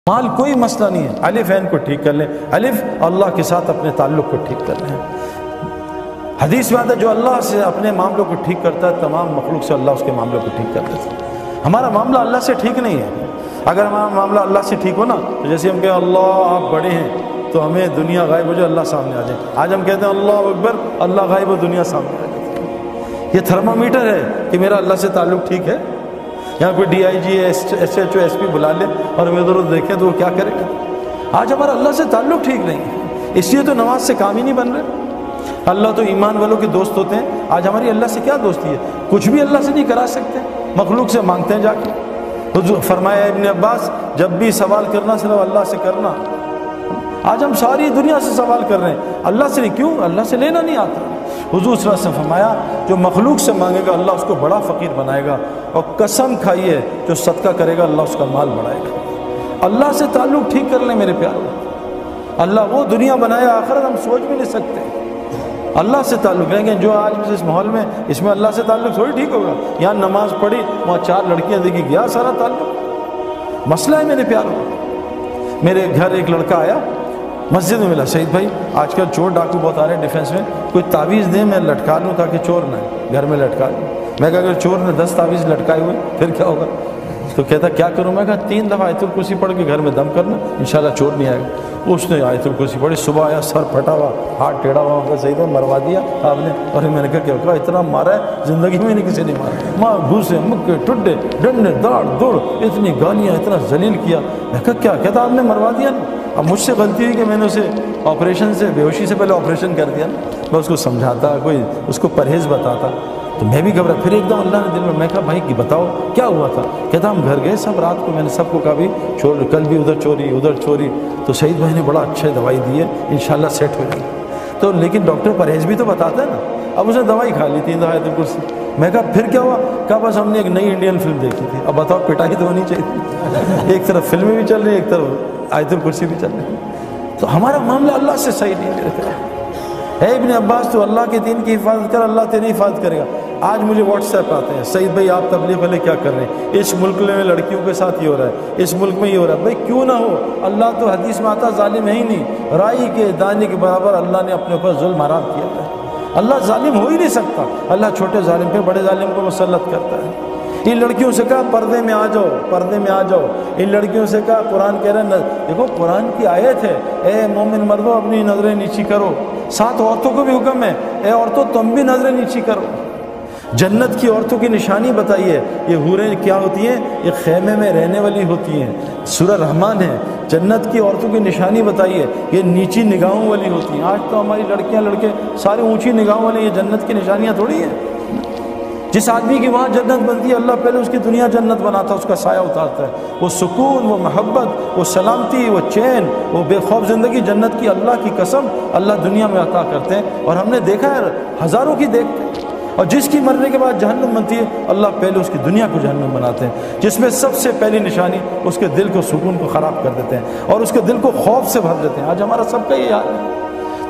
مال کوئی مسئلہ نہیں ہے، الف عین کو ٹھیک کر لیں، الف اللہ کے ساتھ اپنے تعلق کو ٹھیک کر لیں۔ حدیث میں آتا ہے جو اللہ سے اپنے معاملوں کو ٹھیک کرتا ہے تمام مخلوق سے اللہ اس کے معاملوں کو ٹھیک کر دیتا ہے۔ ہمارا معاملہ اللہ سے ٹھیک نہیں ہے۔ اگر ہمارا معاملہ اللہ سے ٹھیک ہو نا تو جیسے ہم کہیں اللہ آپ بڑے ہیں تو ہمیں دنیا غائب ہو جائے اللہ سامنے آ جائے۔ آج ہم کہتے ہیں اللہ اکبر، اللہ غائب ہو دنیا سامنے آ جائے۔ یہ تھرمامیٹر ہے کہ میرا اللہ سے تعلق ٹھیک ہے۔ یہاں کوئی D I G S H O S P بلا لے اور ہمیں ادھر دیکھیں تو وہ کیا کرے گا؟ آج ہمارا اللہ سے تعلق ٹھیک نہیں ہے، اس لیے تو نماز سے کام ہی نہیں بن رہے۔ اللہ تو ایمان والوں کے دوست ہوتے ہیں، آج ہماری اللہ سے کیا دوستی ہے؟ کچھ بھی اللہ سے نہیں کرا سکتے، مخلوق سے مانگتے ہیں جا کے۔ حضور فرمایا ابن عباس جب بھی سوال کرنا صرف اللہ سے کرنا۔ آج ہم ساری دنیا سے سوال کر رہے ہیں، اللہ سے نہیں، کیوں؟ اللہ سے لینا نہیں آتا۔ حضور صلی اللہ علیہ وسلم فرمایا جو مخلوق سے مانگے گا اللہ اس کو بڑا فقیر بنائے گا، اور قسم کھائیے جو صدقہ کرے گا اللہ اس کا مال بڑھائے گا۔ اللہ سے تعلق ٹھیک کر لیں میرے پیارے، اللہ وہ دنیا بنایا آخرت ہم سوچ بھی نہیں سکتے۔ اللہ سے تعلق رہیں گے جو آج اس ماحول میں، اس میں اللہ سے تعلق تھوڑی ٹھیک ہوگا۔ یہاں نماز پڑھی وہاں 4 لڑکیاں دیکھی، گیا سارا تعلق۔ مسئلہ ہے میرے پیاروں، میرے گھر ایک لڑکا آیا مسجد میں ملا، سعید بھائی آج کل چور ڈاکو بہت آ رہے ہیں ڈیفینس میں، کوئی تعویذ دیں میں لٹکا لوں تاکہ چور نہ ہے، گھر میں لٹکا لوں۔ میں کہا اگر چور نے 10 تعویذ لٹکائے ہوئے پھر کیا ہوگا؟ تو کہتا کیا کروں؟ میں کہا 3 دفعہ آیت الکرسی پڑھ کے گھر میں دم کرنا، انشاءاللہ چور نہیں آئے گا۔ اس نے آیت الکرسی پڑھی، صبح آیا سر پھٹا ہوا، ہاتھ ٹیڑھا ہوا، میں کہا سعید بھائی مروا دیا آپ نے؟ اور میں نے کہا کیا کہا اتنا مارا ہے زندگی میں نہیں کسی نے مارا، ماں گھوسے مکے ٹڈے ڈنڈے داڑ دوڑ اتنی گالیاں اتنا ذلیل کیا۔ میں کہا کیا؟ کہتا آپ نے مروا دیا نا۔ اب مجھ سے غلطی ہوئی کہ میں نے اسے آپریشن سے، بے ہوشی سے پہلے آپریشن کر دیا نا۔ میں اس کو سمجھاتا، کوئی اس کو پرہیز بتاتا تو میں بھی گھبرا۔ پھر ایک دم اللہ نے دل میں کہا بھائی بتاؤ کیا ہوا تھا؟ کہتا ہم گھر گئے سب رات کو، میں نے سب کو کہا بھی چور، کل بھی ادھر چوری ادھر چوری، تو سعید بھائی نے بڑا اچھا دوائی دی ہے انشاءاللہ سیٹ ہو جائے گی۔ تو لیکن ڈاکٹر پرہیز بھی تو بتاتا ہے نا۔ اب اس نے دوائی کھا لی 3 دفعہ آیت الکرسی۔ میں کہا پھر کیا ہوا؟ کہا بس ہم نے ایک نئی انڈین فلم دیکھی تھی۔ اب بتاؤ پٹائی تو ہونی چاہیے، ایک طرف فلمیں بھی چل رہی ہیں ایک طرف آیت الکرسی بھی چل رہی ہے۔ تو ہمارا معاملہ اللہ سے صحیح نہیں میرے خیال۔ اے ابن عباس تو اللہ کے دین کی حفاظت کر، اللہ تیری حفاظت کرے گا۔ آج مجھے واٹس ایپ آتے ہیں سعید بھائی آپ تبلیغ والے کیا کر رہے ہیں، اس ملک میں لڑکیوں کے ساتھ یہ ہو رہا ہے، اس ملک میں یہ ہو رہا ہے۔ بھائی کیوں نہ ہو، اللہ تو حدیث میں آتا ظالم ہے ہی نہیں، رائی کے دانے کے برابر اللہ نے اپنے اوپر ظلم حرام کیا ہے۔ اللہ ظالم ہو ہی نہیں سکتا، اللہ چھوٹے ظالم پہ بڑے ظالم کو مسلط کرتا ہے۔ ان لڑکیوں سے کہا پردے میں آ جاؤ، پردے میں آ جاؤ۔ ان لڑکیوں سے کہا قرآن کہہ رہے ہیں، دیکھو قرآن کی آیت ہے، اے مومن مردوں اپنی نظریں نیچی کرو۔ ساتھ عورتوں کو بھی حکم ہے، اے عورتوں تم بھی نظریں نیچی کرو۔ جنت کی عورتوں کی نشانی بتائیے، یہ حوریں کیا ہوتی ہیں؟ یہ خیمے میں رہنے والی ہوتی ہیں، سورہ رحمان ہے۔ جنت کی عورتوں کی نشانی بتائیے، یہ نیچی نگاہوں والی ہوتی ہیں۔ آج تو ہماری لڑکیاں لڑکے سارے اونچی نگاہوں والے، یہ جنت کی نشانیاں تھوڑی ہیں۔ جس آدمی کی وہاں جنت بنتی ہے اللہ پہلے اس کی دنیا جنت بناتا ہے، اس کا سایہ اتارتا ہے۔ وہ سکون، وہ محبت، وہ سلامتی، وہ چین، وہ بے خوف زندگی جنت کی اللہ کی قسم اللہ دنیا میں عطا کرتے ہیں۔ اور ہم نے دیکھا ہے ہزاروں کی دیکھتے ہیں۔ اور جس کی مرنے کے بعد جہنم بنتی ہے اللہ پہلے اس کی دنیا کو جہنم بناتے ہیں، جس میں سب سے پہلی نشانی اس کے دل کو، سکون کو خراب کر دیتے ہیں اور اس کے دل کو خوف سے بھر دیتے ہیں۔ آج ہمارا سب کا یہ حال ہے۔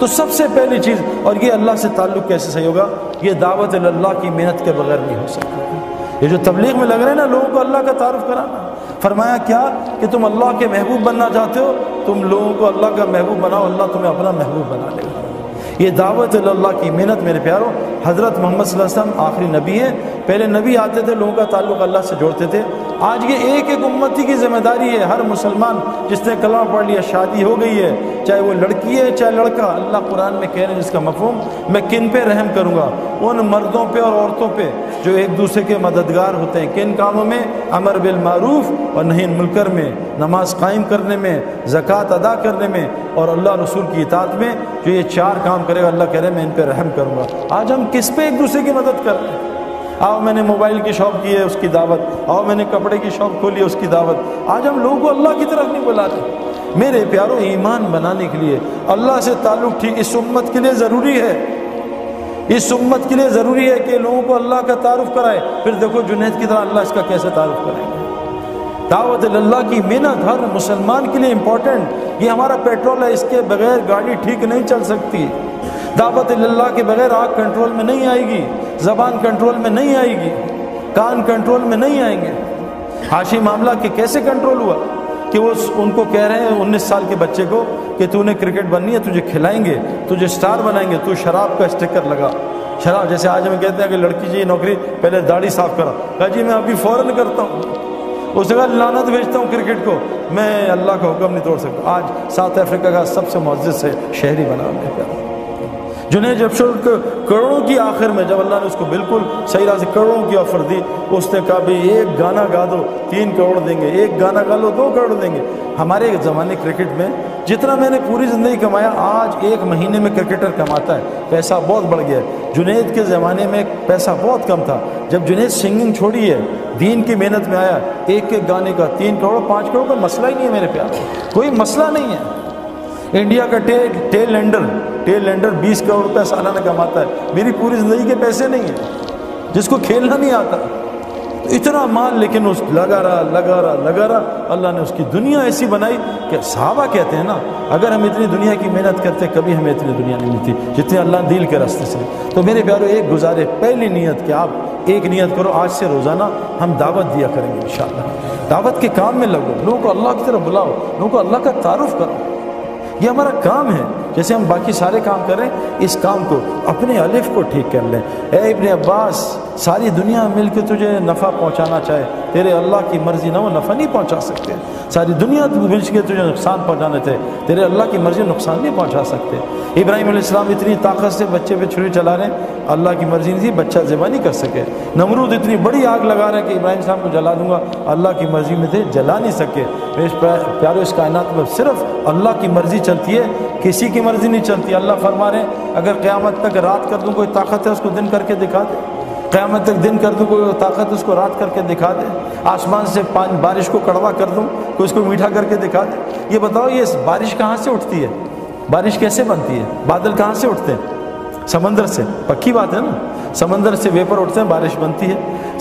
تو سب سے پہلی چیز، اور یہ اللہ سے تعلق کیسے صحیح ہوگا؟ یہ دعوت اللہ کی محنت کے بغیر نہیں ہو سکتا۔ یہ جو تبلیغ میں لگ رہے ہیں نا لوگوں کو اللہ کا تعارف کرانا، فرمایا کیا کہ تم اللہ کے محبوب بننا چاہتے ہو، تم لوگوں کو اللہ کا محبوب بناؤ، اللہ تمہیں اپنا محبوب بنا لے گا۔ یہ دعوت اللہ کی محنت میرے پیاروں، حضرت محمد صلی اللہ علیہ وسلم آخری نبی ہیں، پہلے نبی آتے تھے لوگوں کا تعلق اللہ سے جوڑتے تھے۔ آج یہ ایک ایک امتی کی ذمہ داری ہے، ہر مسلمان جس نے کلمہ پڑھ لیا، شادی ہو گئی ہے، چاہے وہ لڑکی ہے چاہے لڑکا، اللہ قرآن میں کہہ رہے ہیں جس کا مفہوم، میں کن پہ رحم کروں گا؟ ان مردوں پہ اور عورتوں پہ جو ایک دوسرے کے مددگار ہوتے ہیں۔ کن کاموں میں؟ امر بالمعروف اور نہی عن المنکر میں، نماز قائم کرنے میں، زکوٰۃ ادا کرنے میں، اور اللہ رسول کی اطاعت میں۔ جو یہ 4 کام کرے گا اللہ کہہ رہے ہیں میں ان پہ رحم کروں گا۔ آج ہم کس پہ ایک دوسرے کی مدد کر رہے ہیں؟ آؤ میں نے موبائل کی شاپ کی ہے اس کی دعوت، آؤ میں نے کپڑے کی شاپ کھولی ہے اس کی دعوت۔ آج ہم لوگوں کو اللہ کی طرف نہیں بلا رہے۔ میرے پیاروں ایمان بنانے کے لیے اللہ سے تعلق ٹھیک اس امت کے لیے ضروری ہے، اس امت کے لیے ضروری ہے کہ لوگوں کو اللہ کا تعارف کرائے۔ پھر دیکھو جنید کی طرح اللہ اس کا کیسے تعارف کرائیں گے۔ دعوت اللہ کی محنت ہر مسلمان کے لیے امپورٹنٹ، یہ ہمارا پیٹرول ہے، اس کے بغیر گاڑی ٹھیک نہیں چل سکتی۔ دعوت اللہ کے بغیر آنکھ کنٹرول میں نہیں آئے گی، زبان کنٹرول میں نہیں آئے گی، کان کنٹرول میں نہیں آئیں گے۔ حاشی معاملہ کہ کیسے کنٹرول ہوا؟ کہ وہ ان کو کہہ رہے ہیں 19 سال کے بچے کو کہ تو نے کرکٹ بننی ہے، تجھے کھلائیں گے، تجھے سٹار بنائیں گے، تو شراب کا اسٹیکر لگا. شراب جیسے آج ہم کہتے ہیں کہ لڑکی چاہیے نوکری، پہلے داڑھی صاف کرا. کہا جی میں ابھی فوراً کرتا ہوں. اس نے کہا لعنت بھیجتا ہوں کرکٹ کو، میں اللہ کا حکم نہیں توڑ سکتا. آج ساؤتھ افریقہ کا سب سے معزز سے شہری بنا ہے. جنید جفشل کو کروڑوں کی آخر میں جب اللہ نے اس کو بالکل صحیح راہ سے کروڑوں کی آفر دی، اس نے کہا بھی ایک گانا گا دو 3 کروڑ دیں گے، ایک گانا گا لو 2 کروڑ دیں گے. ہمارے زمانے کرکٹ میں جتنا میں نے پوری زندگی کمایا، آج 1 مہینے میں کرکٹر کماتا ہے. پیسہ بہت بڑھ گیا ہے. جنید کے زمانے میں پیسہ بہت کم تھا. جب جنید سنگنگ چھوڑی ہے، دین کی محنت میں آیا، ایک گانے کا 3 کروڑ 5 کروڑ کا مسئلہ ہی نہیں ہے میرے پیار، کوئی مسئلہ نہیں ہے. انڈیا کا ٹیل لینڈر 20 کروڑ روپے سالانہ کماتا ہے. میری پوری زندگی کے پیسے نہیں ہیں، جس کو کھیلنا نہیں آتا. اتنا مال، لیکن اس لگا رہا. اللہ نے اس کی دنیا ایسی بنائی کہ صحابہ کہتے ہیں نا، اگر ہم اتنی دنیا کی محنت کرتے کبھی ہمیں اتنی دنیا نہیں ملتی جتنی اللہ نے دل کے راستے سے. تو میرے پیارو ایک گزارے، پہلی نیت کہ آپ ایک نیت کرو، آج سے روزانہ ہم دعوت دیا کریں گے انشاءاللہ. دعوت کے کام میں لگو، لوگوں کو اللہ کی طرف بلاؤ، لوگوں کو اللہ کا تعارف کرو. یہ ہمارا کام ہے. جیسے ہم باقی سارے کام کر رہے ہیں، اس کام کو اپنے الف کو ٹھیک کر لیں. اے ابن عباس، ساری دنیا مل کے تجھے نفع پہنچانا چاہے، تیرے اللہ کی مرضی نہ وہ نفع نہیں پہنچا سکتے. ساری دنیا مل کے تجھے نقصان پہنچانا چاہے، تیرے اللہ کی مرضی نقصان نہیں پہنچا سکتے. ابراہیم علیہ السلام اتنی طاقت سے بچے پہ چھری چلا رہے ہیں، اللہ کی مرضی نہیں تھی، بچہ ذبح نہیں کر سکے. نمرود اتنی بڑی آگ لگا رہا ہے کہ ابراہیم السلام کو جلا دوں گا، اللہ کی مرضی میں تھے، جلا نہیں سکے. پیارو اس کائنات میں صرف اللہ کی مرضی چلتی ہے، کسی کی مرضی نہیں چلتی. اللہ فرما رہے ہیں اگر قیامت تک رات کر دوں کوئی طاقت ہے اس کو دن کر کے دکھا دے. قیامت تک دن کر دوں کوئی طاقت ہے اس کو رات کر کے دکھا دے. آسمان سے بارش کو کڑوا کر دوں کوئی اس کو میٹھا کر کے دکھا دے. یہ بتاؤ یہ بارش کہاں سے اٹھتی ہے؟ بارش کیسے بنتی ہے؟ بادل کہاں سے اٹھتے ہیں؟ سمندر سے. پکی بات ہے نا، سمندر سے ویپر اٹھتے ہیں، بارش بنتی ہے.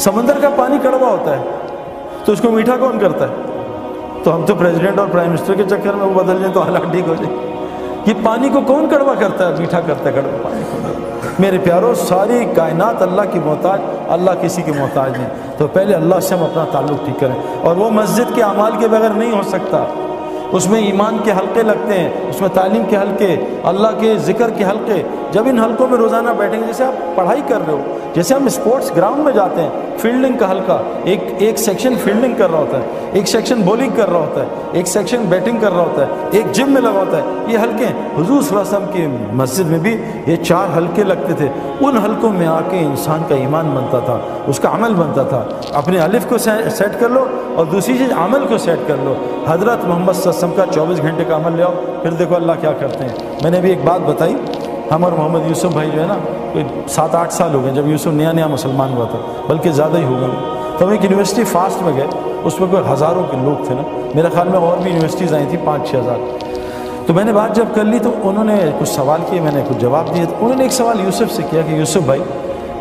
سمندر کا پانی کڑوا ہوتا ہے تو اس کو میٹھا کون کرتا ہے؟ تو ہم تو پریزیڈنٹ اور پرائم منسٹر کے چکر میں وہ بدل جائیں تو حالات ٹھیک ہو جائے. یہ پانی کو کون کڑوا کرتا ہے؟ میٹھا کرتا ہے کڑوا پانی کو. میرے پیارو ساری کائنات اللہ کی محتاج، اللہ کسی کی محتاج نہیں. تو پہلے اللہ سے ہم اپنا تعلق ٹھیک کریں. اور وہ مسجد کے اعمال کے بغیر نہیں ہو سکتا. اس میں ایمان کے حلقے لگتے ہیں، اس میں تعلیم کے حلقے، اللہ کے ذکر کے حلقے. جب ان حلقوں میں روزانہ بیٹھیں گے، جیسے آپ پڑھائی کر رہے ہو، جیسے ہم اسپورٹس گراؤنڈ میں جاتے ہیں، فیلڈنگ کا حلقہ، ایک سیکشن فیلڈنگ کر رہا ہوتا ہے، ایک سیکشن بولنگ کر رہا ہوتا ہے، ایک سیکشن بیٹنگ کر رہا ہوتا ہے، ایک جم میں لگا ہوتا ہے. یہ حلقے حضور صلی اللہ علیہ وسلم کی مسجد میں بھی یہ 4 حلقے لگتے تھے. ان حلقوں میں آ کے انسان کا ایمان بنتا تھا، اس کا عمل بنتا تھا. اپنے الف کو سیٹ کر لو اور دوسری چیز عمل کو سیٹ کر لو. حضرت محمد صلی اللہ علیہ وسلم کا 24 گھنٹے کا عمل لے آؤ، پھر دیکھو اللہ کیا کرتے ہیں. میں نے بھی ایک بات بتائی، ہم اور محمد یوسف بھائی جو ہے نا، کوئی 7-8 سال ہو گئے جب یوسف نیا مسلمان ہوا تھا، بلکہ زیادہ ہی ہو گئے. تو ہم ایک یونیورسٹی فاسٹ میں گئے، اس میں کوئی ہزاروں کے لوگ تھے نا، میرے خیال میں اور بھی یونیورسٹیز آئی تھیں 5-6 ہزار. تو میں نے بات جب کر لی تو انہوں نے کچھ سوال کیے، میں نے کچھ جواب دیے. تو انہوں نے ایک سوال یوسف سے کیا کہ یوسف بھائی،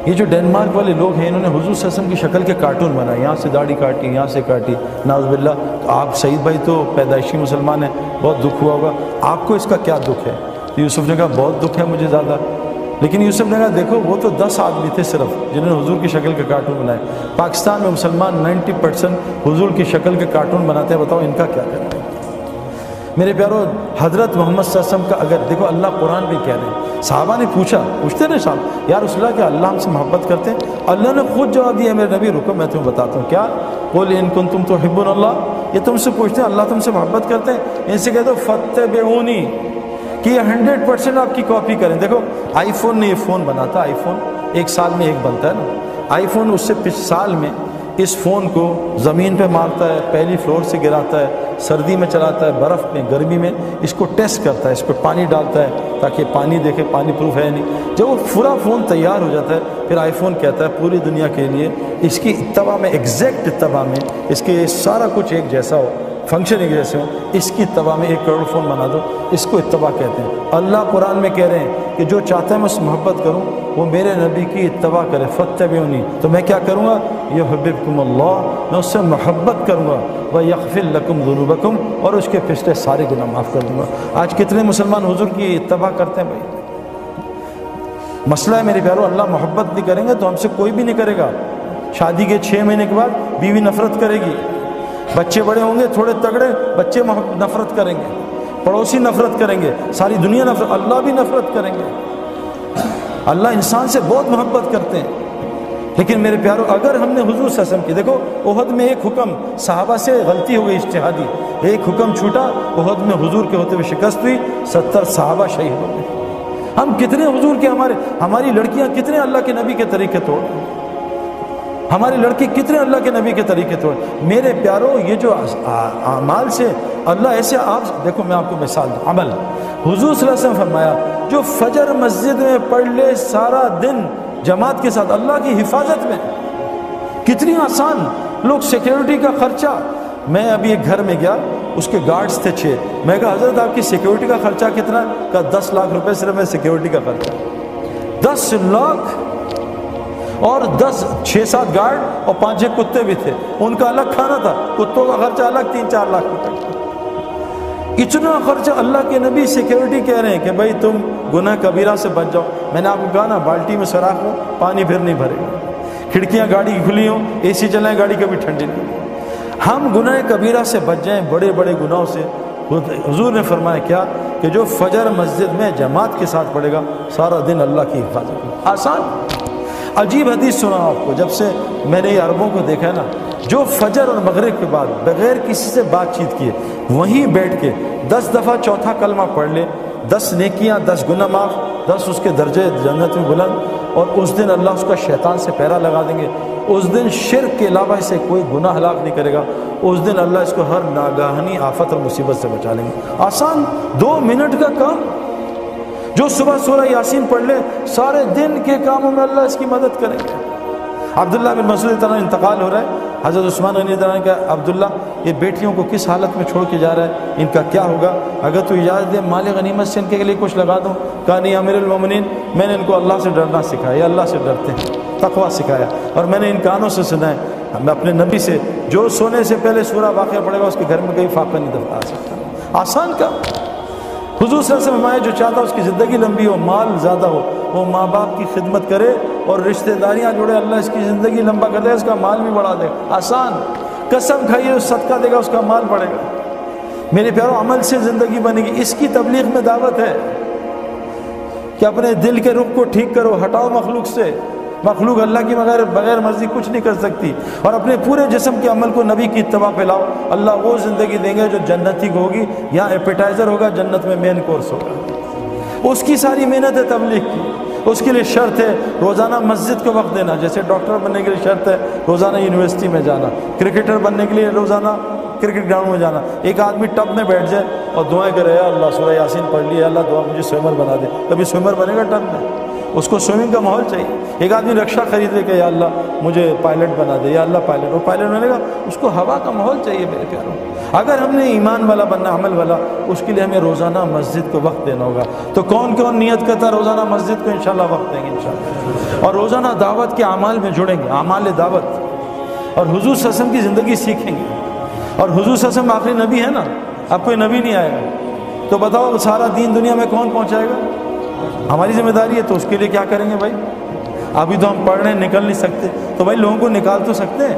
یہ جو ڈینمارک والے لوگ ہیں انہوں نے حضور صلی اللہ علیہ وسلم کی شکل کے کارٹون بنائے، یہاں سے داڑھی کاٹی، یہاں سے کاٹی، نعوذ باللہ. تو آپ سعید بھائی تو پیدائشی مسلمان ہیں، بہت دکھ ہوا ہوگا، آپ کو اس کا کیا دکھ ہے؟ تو یوسف نے کہا بہت دکھ ہے مجھے زیادہ. لیکن یوسف نے کہا دیکھو وہ تو 10 آدمی تھے صرف جنہوں نے حضور کی شکل کے کارٹون بنائے. پاکستان میں مسلمان 90% حضور کی شکل کے کارٹون بناتے ہیں، بتاؤ ان کا کیا کریں؟ میرے پیارو حضرت محمد صلی اللہ علیہ وسلم کا اگر دیکھو اللہ قرآن بھی کہہ رہے ہیں. صحابہ نے پوچھتے نا صاحب یا رسول اللہ کہ اللہ ہم سے محبت کرتے ہیں؟ اللہ نے خود جواب دیا میرے نبی رکو میں تمہیں بتاتا ہوں. کیا؟ قل ان کنتم تحبون اللہ. یہ تم سے پوچھتے ہیں اللہ تم سے محبت کرتے ہیں؟ ان سے کہہ دو فاتبعونی کہ یہ 100% آپ کی کاپی کریں. دیکھو آئی فون نے یہ فون بنا تھا، آئی فون 1 سال میں ایک بنتا ہے نا. آئی فون اس سے 5 سال میں اس فون کو زمین پہ مارتا ہے، پہلی فلور سے گراتا ہے، سردی میں چلاتا ہے، برف میں، گرمی میں اس کو ٹیسٹ کرتا ہے، اس پہ پانی ڈالتا ہے تاکہ پانی دیکھے پانی پروف ہے نہیں. جب وہ پورا فون تیار ہو جاتا ہے پھر آئی فون کہتا ہے پوری دنیا کے لیے اس کی اتباع میں، ایگزیکٹ اتباع میں، اس کے سارا کچھ ایک جیسا ہو، فنکشن ایک جیسے ہو، اس کی اتباع میں 1 کروڑ فون بنا دو. اس کو اتباع کہتے ہیں. اللہ قرآن میں کہہ رہے ہیں کہ جو چاہتا ہے میں اس سے محبت کروں وہ میرے نبی کی اتباع کرے. فاتبعونی. تو میں کیا کروں گا؟ یحببکم اللہ، میں اس سے محبت کروں گا. ویغفر لکم ذنوبکم، اور اس کے پچھلے سارے گناہ معاف کر دوں گا. آج کتنے مسلمان حضور کی اتباع کرتے ہیں بھائی؟ مسئلہ ہے میرے پیارو اللہ محبت نہیں کریں گے تو ہم سے کوئی بھی نہیں کرے گا. شادی کے 6 مہینے کے بعد بیوی نفرت کرے گی. بچے بڑے ہوں گے تھوڑے تگڑے، بچے نفرت کریں گے، پڑوسی نفرت کریں گے، ساری دنیا نفرت، اللہ بھی نفرت کریں گے۔ اللہ انسان سے بہت محبت کرتے ہیں، لیکن میرے پیارو اگر ہم نے حضور صلی اللہ علیہ وسلم کی، دیکھو احد میں ایک حکم صحابہ سے غلطی ہو گئی اجتہادی، ایک حکم چھوٹا، احد میں حضور کے ہوتے ہوئے شکست ہوئی، 70 صحابہ شہید ہو گئے۔ ہم کتنے حضور کے، ہماری لڑکیاں کتنے اللہ کے نبی کے طریقے توڑ، ہماری لڑکی کتنے اللہ کے نبی کے طریقے توڑ۔ میرے پیارو یہ جو اعمال سے اللہ ایسے، آپ دیکھو میں آپ کو مثال دوں، عمل حضور صلی اللہ علیہ وسلم فرمایا جو فجر مسجد میں پڑھ لے سارا دن جماعت کے ساتھ اللہ کی حفاظت میں، کتنی آسان۔ لوگ سیکیورٹی کا خرچہ، میں ابھی ایک گھر میں گیا، اس کے گارڈز تھے 6، میں کہا حضرت آپ کی سیکیورٹی کا خرچہ کتنا ہے؟ کہا 10 لاکھ روپے صرف میں سیکیورٹی کا خرچہ، 10 لاکھ، اور 6-7 گارڈ اور 5-6 کتے بھی تھے، ان کا الگ کھانا تھا، کتوں کا خرچہ الگ 3-4 لاکھ روپے۔ اتنا خرچہ اللہ کے نبی سیکیورٹی کہہ رہے ہیں کہ بھائی تم گناہ کبیرہ سے بچ جاؤ۔ میں نے آپ کو کہا نا بالٹی میں سوراخ ہو پانی پھر نہیں بھرے گا، کھڑکیاں گاڑی کی کھلی ہوں، اے سی چلائیں گاڑی کبھی ٹھنڈی نہیں ہوگی۔ ہم گناہ کبیرہ سے بچ جائیں، بڑے بڑے گناہوں سے۔ حضور نے فرمایا کیا کہ جو فجر مسجد میں جماعت کے ساتھ پڑھے گا سارا دن اللہ کی حفاظت۔ آسان عجیب حدیث سنا آپ کو، جب سے میں نے یہ عربوں کو دیکھا ہے نا، جو فجر اور مغرب کے بعد بغیر کسی سے بات چیت کیے وہیں بیٹھ کے 10 دفعہ چوتھا کلمہ پڑھ لے، 10 نیکیاں، 10 گناہ معاف، 10 اس کے درجے جنت میں بلند، اور اس دن اللہ اس کا شیطان سے پہرا لگا دیں گے۔ اس دن شرک کے علاوہ اسے کوئی گناہ ہلاک نہیں کرے گا، اس دن اللہ اس کو ہر ناگہانی آفت اور مصیبت سے بچا لیں گے۔ آسان 2 منٹ کا کام، جو صبح سورہ یاسین پڑھ لے سارے دن کے کاموں میں اللہ اس کی مدد کریں گے۔ عبداللہ بن مسعود تعالیٰ انتقال ہو رہا ہے، حضرت عثمان غنی تعالیٰ نے کہا عبداللہ یہ بیٹیوں کو کس حالت میں چھوڑ کے جا رہا ہے، ان کا کیا ہوگا؟ اگر تو اجازت دے مال غنیمت سے ان کے لیے کچھ لگا دوں۔ کہا نہیں امیر المومنین، میں نے ان کو اللہ سے ڈرنا سکھایا، یہ اللہ سے ڈرتے ہیں، تقویٰ سکھایا، اور میں نے ان کانوں سے سنا ہے میں اپنے نبی سے جو سونے سے پہلے سورہ واقعہ پڑھے گا اس کے گھر میں کہیں فاقہ نہیں دفعہ آ سکتا۔ آسان کا حضور صلی اللہ علیہ وسلم فرمایا جو چاہتا اس کی زندگی لمبی ہو، مال زیادہ ہو، وہ ماں باپ کی خدمت کرے اور رشتہ داریاں جوڑے، اللہ اس کی زندگی لمبا کر دے گا، اس کا مال بھی بڑھا دے گا۔ آسان، قسم کھائیے صدقہ دے گا اس کا مال بڑھے گا۔ میرے پیاروں عمل سے زندگی بنے گی، اس کی تبلیغ میں دعوت ہے کہ اپنے دل کے رخ کو ٹھیک کرو، ہٹاؤ مخلوق سے، مخلوق اللہ کی بغیر مرضی کچھ نہیں کر سکتی، اور اپنے پورے جسم کے عمل کو نبی کی اتباع پہ لاؤ، اللہ وہ زندگی دیں گے جو جنتی کو ہوگی، یہاں ایپیٹائزر ہوگا، جنت میں مین کورس ہوگا۔ اس کی ساری محنت ہے تبلیغ کی، اس کے لیے شرط ہے روزانہ مسجد کو وقت دینا، جیسے ڈاکٹر بننے کے لیے شرط ہے روزانہ یونیورسٹی میں جانا، کرکٹر بننے کے لیے روزانہ کرکٹ گراؤنڈ میں جانا۔ ایک آدمی ٹب میں بیٹھ جائے اور دعائیں کرے، یا اللہ سورہ یاسین پڑھ لی، اللہ دعا مجھے سوئمر بنا دے، کبھی سوئمر بنے گا ٹب میں؟ اس کو سوئمنگ کا ماحول چاہیے۔ ایک آدمی رکشہ خرید لے کہ یا اللہ مجھے پائلٹ بنا دے، یا اللہ پائلٹ، وہ پائلٹ بنے گا، اس کو ہوا کا ماحول چاہیے۔ میرے پیاروں اگر ہم نے ایمان والا بننا، عمل والا، اس کے لیے ہمیں روزانہ مسجد کو وقت دینا ہوگا۔ تو کون کون نیت کرتا ہے روزانہ مسجد کو انشاءاللہ وقت دیں گے انشاءاللہ، اور روزانہ دعوت کے اعمال میں جڑیں گے، اعمال دعوت، اور حضور صلی اللہ علیہ وسلم کی زندگی سیکھیں گے۔ اور حضور صلی اللہ علیہ وسلم آخری نبی ہے نا، اب کوئی نبی نہیں آئے گا، تو بتاؤ سارا دین دنیا میں کون پہنچائے گا؟ ہماری ذمہ داری ہے، تو اس کے لیے کیا کریں گے بھائی؟ ابھی تو ہم پڑھ رہے ہیں، نکل نہیں سکتے، تو بھائی لوگوں کو نکال تو سکتے ہیں،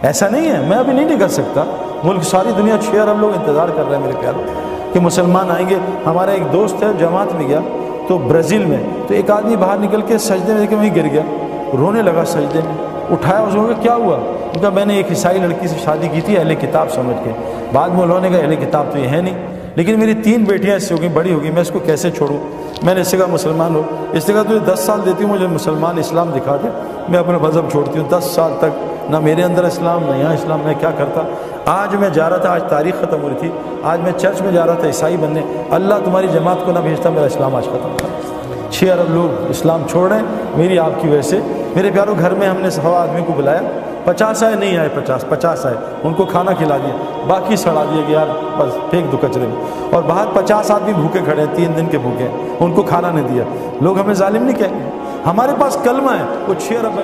ایسا نہیں ہے میں ابھی نہیں نکل سکتا، ملک ساری دنیا 6 ارب لوگ انتظار کر رہے ہیں میرے پیاروں کہ مسلمان آئیں گے۔ ہمارا ایک دوست ہے جماعت میں گیا تو برازیل میں، تو ایک آدمی باہر نکل کے سجدے میں کہ وہیں گر گیا، رونے لگا سجدے میں، اٹھایا اس کو، کیا ہوا؟ ان کا میں نے ایک عیسائی لڑکی سے شادی کی تھی اہل کتاب سمجھ کے، بعد میں انہوں نے کہا اہل کتاب تو یہ ہے نہیں، لیکن میری 3 بیٹیاں اس سے ہو گئی، بڑی ہوگی، میں اس کو کیسے چھوڑوں؟ میں نے اس سے کہا مسلمان ہو، اس نے کہا تجھے 10 سال دیتی ہوں، مجھے مسلمان اسلام دکھا دے، میں اپنا مذہب چھوڑتی ہوں۔ 10 سال تک نہ میرے اندر اسلام نہ یہاں اسلام، میں کیا کرتا؟ آج میں جا رہا تھا، آج تاریخ ختم ہو رہی تھی، آج میں چرچ میں جا رہا تھا عیسائی بننے، اللہ تمہاری جماعت کو نہ بھیجتا، میرا اسلام آج ختم تھا۔ 6 ارب لوگ اسلام چھوڑ رہے ہیں میری آپ کی وجہ سے۔ میرے پیاروں گھر میں ہم نے 100 آدمی کو بلایا، 50 آئے، نہیں آئے 50 آئے، ان کو کھانا کھلا دیا، باقی سڑا دیا کہ یار بس پھینک دو کچرے میں، اور باہر 50 آدمی بھوکے کھڑے ہیں، 3 دن کے بھوکے ہیں، ان کو کھانا نہیں دیا۔ لوگ ہمیں ظالم نہیں کہیں گے، ہمارے پاس کلمہ ہے، وہ 6 ارب